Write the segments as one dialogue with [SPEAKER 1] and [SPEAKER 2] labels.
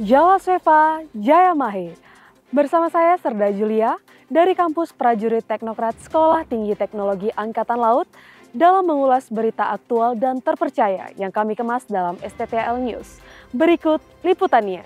[SPEAKER 1] Jala Seva Jaya Mahe. Bersama saya Serda Julia dari kampus Prajurit Teknokrat Sekolah Tinggi Teknologi Angkatan Laut dalam mengulas berita aktual dan terpercaya yang kami kemas dalam STTAL News. Berikut liputannya.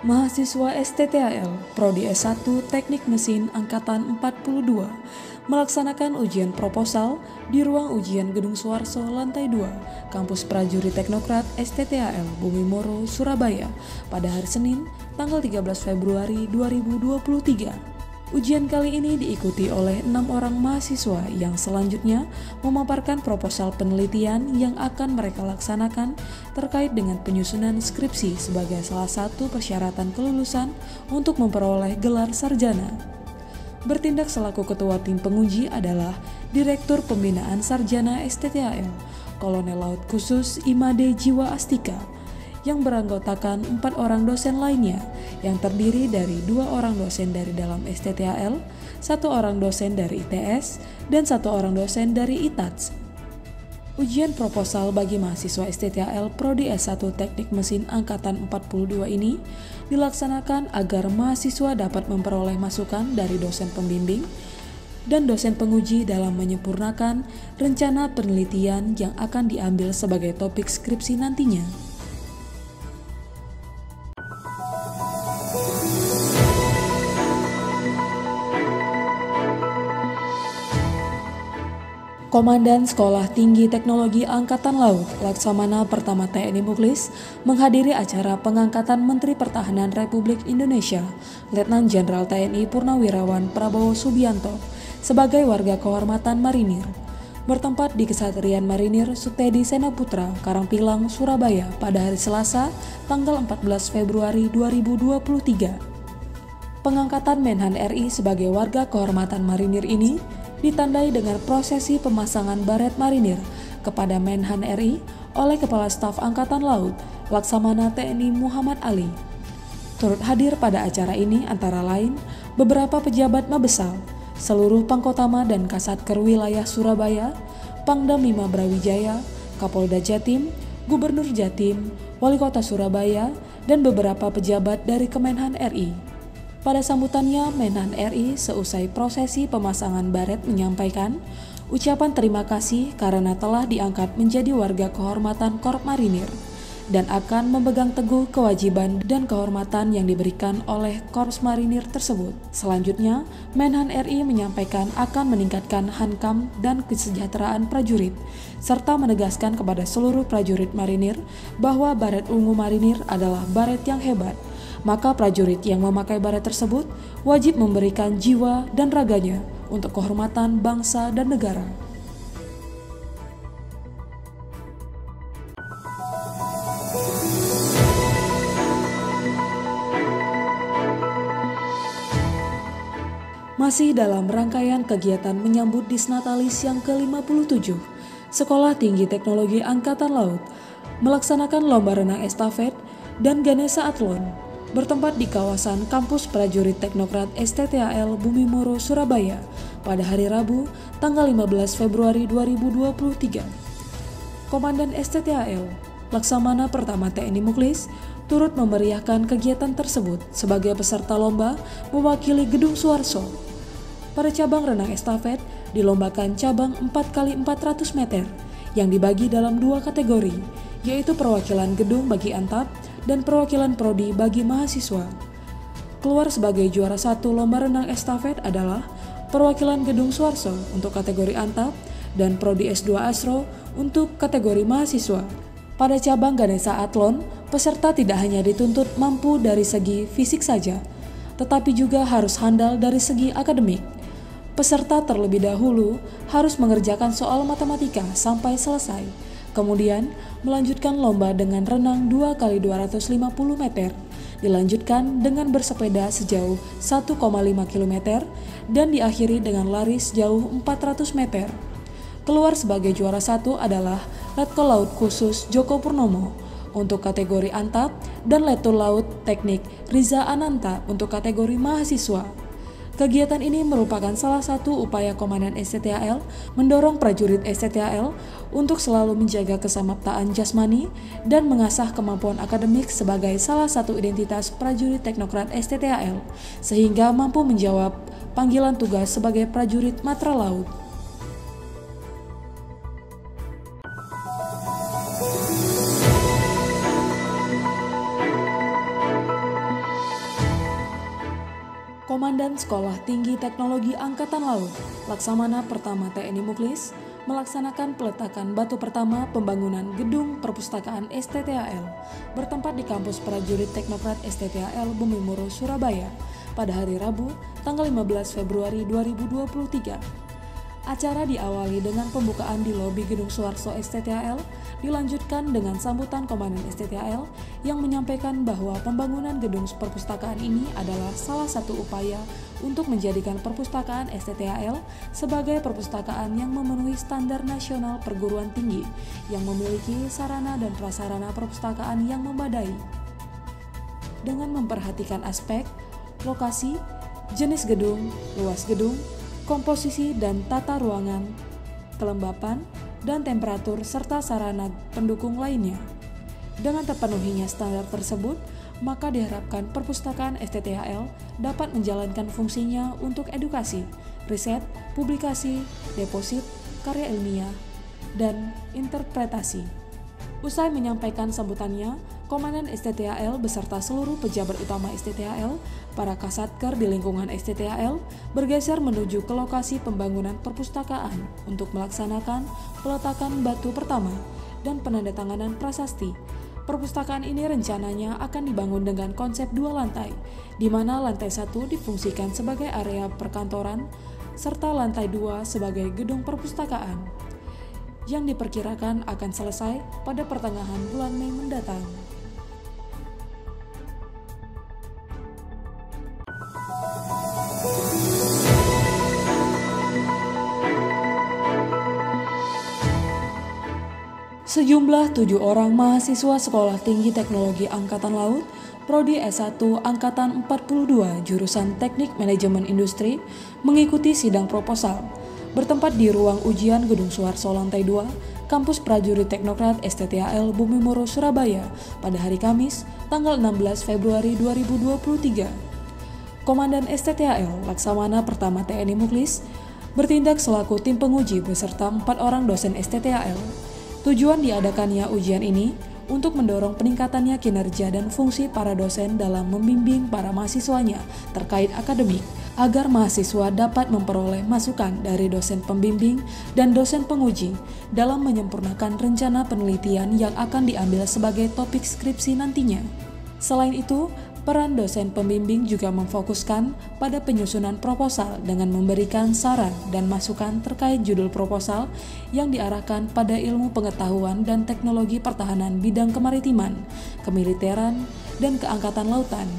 [SPEAKER 2] Mahasiswa STTAL Prodi S1 Teknik Mesin Angkatan 42 melaksanakan ujian proposal di ruang ujian Gedung Suharso lantai 2, Kampus Prajurit Teknokrat STTAL Bumi Moro, Surabaya pada hari Senin, tanggal 13 Februari 2023. Ujian kali ini diikuti oleh 6 orang mahasiswa yang selanjutnya memaparkan proposal penelitian yang akan mereka laksanakan terkait dengan penyusunan skripsi sebagai salah satu persyaratan kelulusan untuk memperoleh gelar sarjana. Bertindak selaku ketua tim penguji adalah Direktur Pembinaan Sarjana STTAL, Kolonel Laut Khusus Imade Jiwa Astika, yang beranggotakan 4 orang dosen lainnya yang terdiri dari 2 orang dosen dari dalam STTAL, 1 orang dosen dari ITS, dan 1 orang dosen dari ITATS. Ujian proposal bagi mahasiswa STTAL Prodi S1 Teknik Mesin Angkatan 42 ini dilaksanakan agar mahasiswa dapat memperoleh masukan dari dosen pembimbing dan dosen penguji dalam menyempurnakan rencana penelitian yang akan diambil sebagai topik skripsi nantinya. Komandan Sekolah Tinggi Teknologi Angkatan Laut Laksamana Pertama TNI Muklis menghadiri acara pengangkatan Menteri Pertahanan Republik Indonesia Letnan Jenderal TNI Purnawirawan Prabowo Subianto sebagai warga kehormatan marinir bertempat di Kesatrian Marinir Sutedi Senaputra, Karangpilang, Surabaya pada hari Selasa, tanggal 14 Februari 2023. Pengangkatan Menhan RI sebagai warga kehormatan marinir ini ditandai dengan prosesi pemasangan baret marinir kepada Menhan RI oleh Kepala Staf Angkatan Laut Laksamana TNI Muhammad Ali. Turut hadir pada acara ini antara lain beberapa pejabat Mabesal, seluruh Pangkotama dan Kasatker wilayah Surabaya, Pangdam 5 Brawijaya, Kapolda Jatim, Gubernur Jatim, Wali Kota Surabaya, dan beberapa pejabat dari Kemenhan RI. Pada sambutannya, Menhan RI seusai prosesi pemasangan baret menyampaikan ucapan terima kasih karena telah diangkat menjadi warga kehormatan Korps Marinir dan akan memegang teguh kewajiban dan kehormatan yang diberikan oleh Korps Marinir tersebut. Selanjutnya, Menhan RI menyampaikan akan meningkatkan hankam dan kesejahteraan prajurit, serta menegaskan kepada seluruh prajurit marinir bahwa baret ungu marinir adalah baret yang hebat. Maka prajurit yang memakai baret tersebut wajib memberikan jiwa dan raganya untuk kehormatan bangsa dan negara. Masih dalam rangkaian kegiatan menyambut Disnatalis yang ke-57, Sekolah Tinggi Teknologi Angkatan Laut melaksanakan lomba renang estafet dan Ganesha Athlon bertempat di kawasan Kampus Prajurit Teknokrat STTAL Bumi Moro, Surabaya pada hari Rabu, tanggal 15 Februari 2023. Komandan STTAL Laksamana Pertama TNI Muklis turut memeriahkan kegiatan tersebut sebagai peserta lomba mewakili Gedung Suharso. Pada cabang renang estafet dilombakan cabang 4x400 meter yang dibagi dalam 2 kategori, yaitu perwakilan gedung bagi Antap dan perwakilan prodi bagi mahasiswa. Keluar sebagai juara 1 lomba renang estafet adalah perwakilan Gedung Suharso untuk kategori Antap dan prodi S2 Asro untuk kategori mahasiswa. Pada cabang Ganesha Athlon, peserta tidak hanya dituntut mampu dari segi fisik saja, tetapi juga harus handal dari segi akademik. Peserta terlebih dahulu harus mengerjakan soal matematika sampai selesai, kemudian melanjutkan lomba dengan renang 2x250 meter, dilanjutkan dengan bersepeda sejauh 1,5 km, dan diakhiri dengan lari sejauh 400 meter. Keluar sebagai juara 1 adalah Letkol Laut Khusus Joko Purnomo untuk kategori Antap dan Letkol Laut Teknik Riza Ananta untuk kategori mahasiswa. Kegiatan ini merupakan salah satu upaya Komandan STTAL mendorong prajurit STTAL untuk selalu menjaga kesamaptaan jasmani dan mengasah kemampuan akademik sebagai salah satu identitas prajurit teknokrat STTAL, sehingga mampu menjawab panggilan tugas sebagai prajurit Matra Laut. Komandan Sekolah Tinggi Teknologi Angkatan Laut, Laksamana Pertama TNI Muklis, melaksanakan peletakan batu pertama pembangunan gedung perpustakaan STTAL bertempat di kampus prajurit teknokrat STTAL Bumimoro, Surabaya pada hari Rabu, tanggal 15 Februari 2023. Acara diawali dengan pembukaan di lobi Gedung Suharto STTAL, dilanjutkan dengan sambutan Komandan STTAL yang menyampaikan bahwa pembangunan gedung perpustakaan ini adalah salah satu upaya untuk menjadikan perpustakaan STTAL sebagai perpustakaan yang memenuhi standar nasional perguruan tinggi yang memiliki sarana dan prasarana perpustakaan yang memadai. Dengan memperhatikan aspek, lokasi, jenis gedung, luas gedung, komposisi dan tata ruangan, kelembapan, dan temperatur serta sarana pendukung lainnya. Dengan terpenuhinya standar tersebut, maka diharapkan perpustakaan STTAL dapat menjalankan fungsinya untuk edukasi, riset, publikasi, deposit, karya ilmiah, dan interpretasi. Usai menyampaikan sambutannya, Komandan STTAL beserta seluruh pejabat utama STTAL, para kasatker di lingkungan STTAL, bergeser menuju ke lokasi pembangunan perpustakaan untuk melaksanakan peletakan batu pertama dan penandatanganan prasasti. Perpustakaan ini rencananya akan dibangun dengan konsep 2 lantai, di mana lantai 1 difungsikan sebagai area perkantoran, serta lantai 2 sebagai gedung perpustakaan, yang diperkirakan akan selesai pada pertengahan bulan Mei mendatang. Sejumlah 7 orang mahasiswa Sekolah Tinggi Teknologi Angkatan Laut, Prodi S1 Angkatan 42 jurusan Teknik Manajemen Industri mengikuti sidang proposal bertempat di ruang ujian Gedung Suharto lantai 2, Kampus Prajurit Teknokrat STTAL Bumimoro, Surabaya pada hari Kamis, tanggal 16 Februari 2023. Komandan STTAL Laksamana Pertama TNI Muklis bertindak selaku tim penguji beserta 4 orang dosen STTAL. Tujuan diadakannya ujian ini untuk mendorong peningkatannya kinerja dan fungsi para dosen dalam membimbing para mahasiswanya terkait akademik, agar mahasiswa dapat memperoleh masukan dari dosen pembimbing dan dosen penguji dalam menyempurnakan rencana penelitian yang akan diambil sebagai topik skripsi nantinya. Selain itu, peran dosen pembimbing juga memfokuskan pada penyusunan proposal dengan memberikan saran dan masukan terkait judul proposal yang diarahkan pada ilmu pengetahuan dan teknologi pertahanan bidang kemaritiman, kemiliteran, dan keangkatan lautan.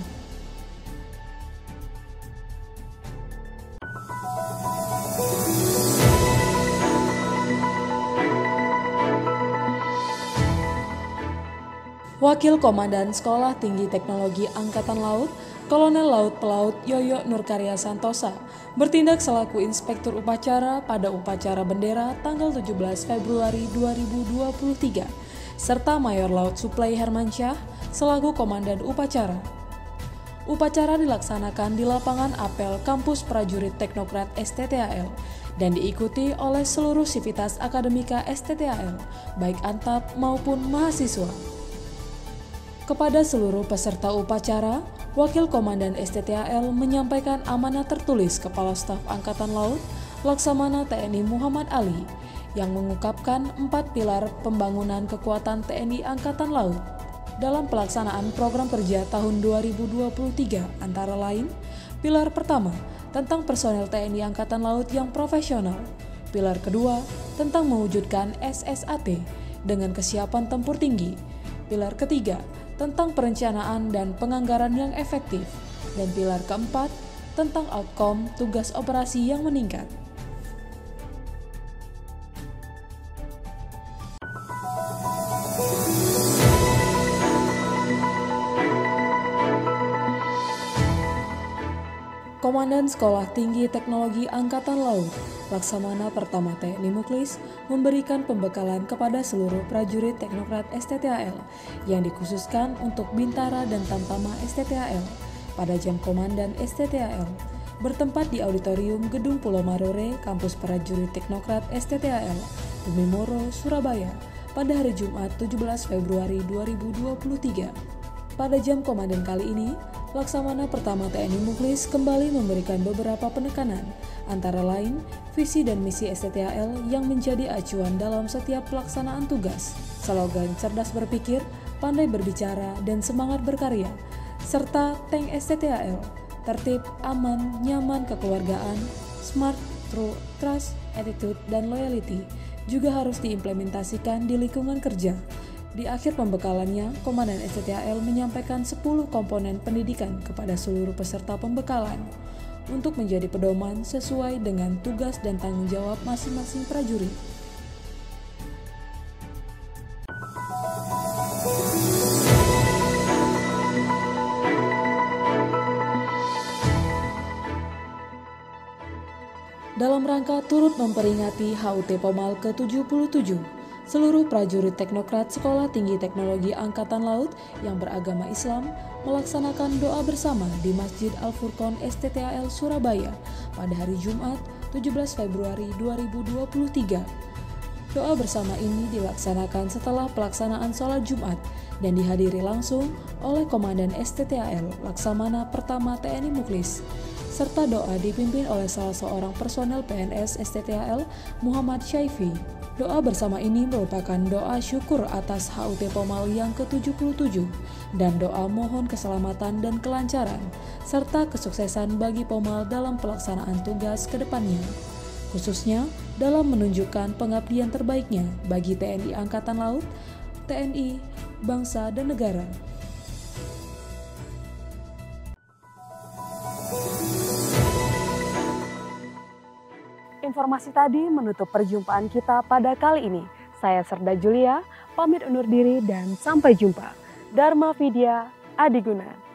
[SPEAKER 2] Wakil Komandan Sekolah Tinggi Teknologi Angkatan Laut, Kolonel Laut Pelaut Yoyo Nurkarya Santosa, bertindak selaku Inspektur Upacara pada upacara bendera tanggal 17 Februari 2023, serta Mayor Laut Suplai Hermansyah selaku Komandan Upacara. Upacara dilaksanakan di lapangan apel Kampus Prajurit Teknokrat STTAL dan diikuti oleh seluruh sivitas akademika STTAL, baik antap maupun mahasiswa. Kepada seluruh peserta upacara, Wakil Komandan STTAL menyampaikan amanah tertulis Kepala Staf Angkatan Laut, Laksamana TNI Muhammad Ali, yang mengungkapkan 4 pilar pembangunan kekuatan TNI Angkatan Laut dalam pelaksanaan program kerja tahun 2023, antara lain, pilar pertama tentang personel TNI Angkatan Laut yang profesional, pilar kedua tentang mewujudkan SSAT dengan kesiapan tempur tinggi, pilar ketiga tentang perencanaan dan penganggaran yang efektif, dan pilar keempat tentang outcome tugas operasi yang meningkat. Komandan Sekolah Tinggi Teknologi Angkatan Laut, Laksamana Pertama TNI Muklis, memberikan pembekalan kepada seluruh prajurit teknokrat STTAL yang dikhususkan untuk Bintara dan Tamtama STTAL pada jam komandan STTAL bertempat di Auditorium Gedung Pulau Marore, Kampus Prajurit Teknokrat STTAL, Bumi Moro, Surabaya, pada hari Jumat 17 Februari 2023. Pada jam komandan kali ini, Laksamana Pertama TNI Muklis kembali memberikan beberapa penekanan, antara lain visi dan misi STTAL yang menjadi acuan dalam setiap pelaksanaan tugas, slogan cerdas berpikir, pandai berbicara, dan semangat berkarya, serta tank STTAL, tertib, aman, nyaman, kekeluargaan, smart, true, trust, attitude, dan loyalty juga harus diimplementasikan di lingkungan kerja. Di akhir pembekalannya, Komandan STTAL menyampaikan 10 komponen pendidikan kepada seluruh peserta pembekalan untuk menjadi pedoman sesuai dengan tugas dan tanggung jawab masing-masing prajurit. Dalam rangka turut memperingati HUT Pomal ke-77, seluruh prajurit teknokrat Sekolah Tinggi Teknologi Angkatan Laut yang beragama Islam melaksanakan doa bersama di Masjid Al-Furqon STTAL Surabaya pada hari Jumat 17 Februari 2023. Doa bersama ini dilaksanakan setelah pelaksanaan sholat Jumat dan dihadiri langsung oleh Komandan STTAL Laksamana Pertama TNI Muklis, serta doa dipimpin oleh salah seorang personel PNS STTAL, Muhammad Syaifi. Doa bersama ini merupakan doa syukur atas HUT Pomal yang ke-77 dan doa mohon keselamatan dan kelancaran, serta kesuksesan bagi Pomal dalam pelaksanaan tugas ke depannya, khususnya dalam menunjukkan pengabdian terbaiknya bagi TNI Angkatan Laut, TNI, bangsa, dan negara.
[SPEAKER 1] Informasi tadi menutup perjumpaan kita pada kali ini. Saya Serda Julia, pamit undur diri dan sampai jumpa. Dharma Vidya Adiguna.